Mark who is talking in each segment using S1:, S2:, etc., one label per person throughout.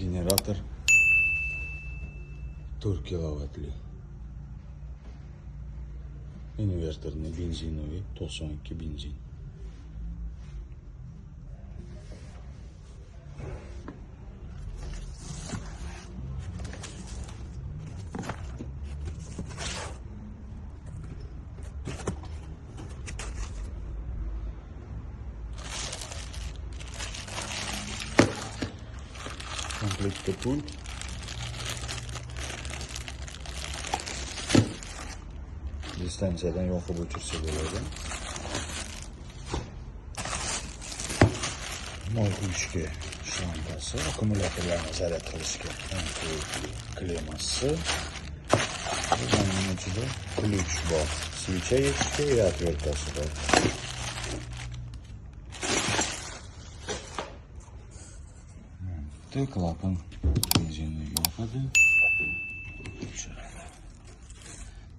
S1: generator 4 kilovatli. Inverterni benzinoviy 92 benzin. Komplettli pult. Distansiyadan yoqib o'chirsa bo'ladi. Moy quyishga shlampasi, akkumulyatorlarni zaryad qilishga klemasi. Buning ichida ключ bor. Switch yechishga va отверткasi bor. Klapan benzinni yoqadi. O'chiradi.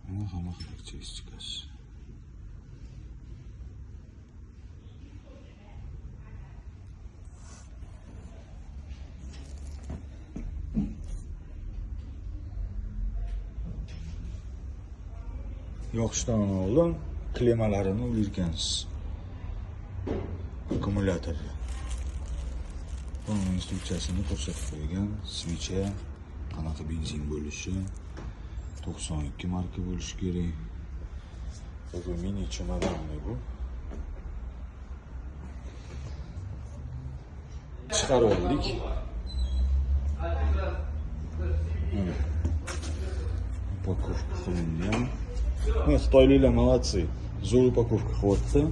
S1: Mana hamma qilib chiqasiz. Yoqishdan oldin klemalarini o'rgansiz. Akkumulyator. Bunun instruksiyasini ko'rsatib qo'ygan. Switch qanaqa benzin bo'lishi, 92 marka bo'lishi kerak. Bu mini chamadonmi bu? Chiqarib oldik. Упаковка qilingan. Xitoyliklar молодцы. Zo'r упаковка qilyapti.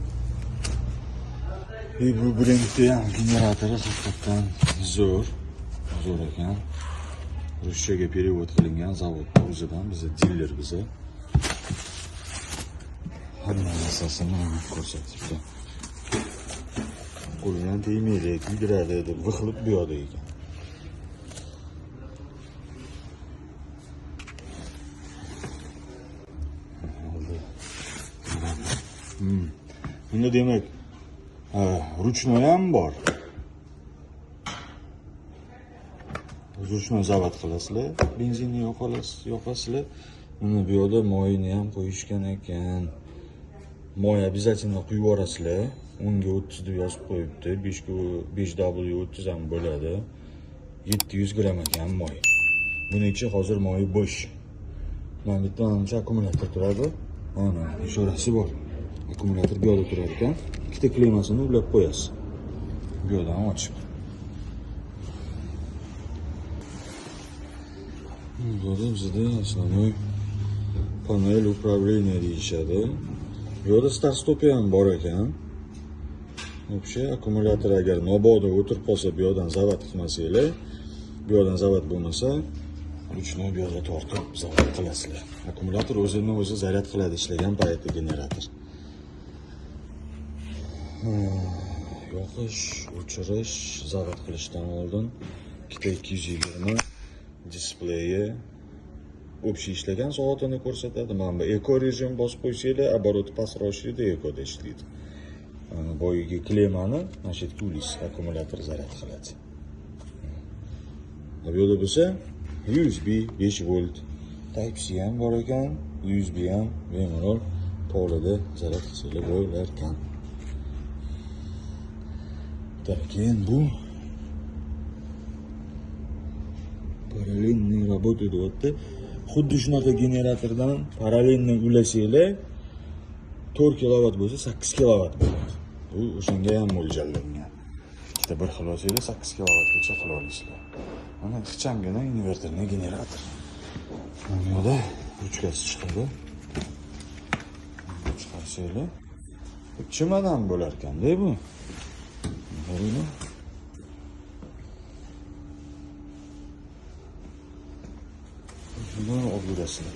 S1: Bu brendni ham generatori haqiqatan zo'r ekan. Ruschaga перевод qilingan zavodda o'zidan, biza diler biza. Hamma narsasini ko'rsatibdi. Qo'ldan tegmaydi, kuydiradi deb vixilib bu yoqda ekan. Bunda demak ruchnoy ham bor. Ruchnoy zavod qilasizlar, benzinni yoqasizlar. Uni bu yoqda moyini ham qo'yishgan ekan. Moy обязательно quyib yuborasizlar. 10 ga 30 deb yozib qo'yibdi. 5W30 ham bo'ladi. 700 gram ekan moy. Buning ichi hozir moyi bo'sh. Mana bitta ancha akkumulyator turadi. Mana ishorasi bor. Akkumulyator bu yoqda turar ekan. Ikkita klemasini ulab qo'yasiz. Bu yoqdan ochib. Bu yoqda bizda основной panel управления deyishadi. Bu yoqda start stopi ham bor ekan. Вообще akkumulyator agar mabodo o'tirib qolsa, bu yoqdan zavod qilmasanglar, bu yoqdan zavod bo'lmasa, ruchnoy bu yoqga tortib zavod qilasizlar. Akkumulyator o'zini o'zi zaryad qiladi ishlagan paytda generator. Yoqish, o'chirish, zavod qilishdan oldin ikkita 220 displeyi общий ishlagan soatini ko'rsatadi. Mana bu eko rejim bosib qo'ysanglar, оборот pastroshida ekoda ishlaydi. Boyagi klemani mana shu yerga ulaysiz, akkumulyator zaryad qiladi. Bu yo'lda bo'lsa USB 5 volt, Type-C ham bor ekan, USB ham bemalol polida zaryad qilsanglar bo'lar ekan. Keyin bu parallelniy работа deyapti. Xuddi shunaqa generatordan parallelni ulasanglar 4 kilovat bo'lsa 8 kilovat bo'ladi. Bu o'shanga ham mo'ljallangan. Ikkita bir xil olsanglar 8 kilovatgacha qila olasizlar. Mana ixchamgina inverterli generator. Bu yoqda ruchkasi chiqadi. Chiqarsanglar chimadan bo'lar ekan-da bu. Qaranglar. Bundan olib yurasizlar.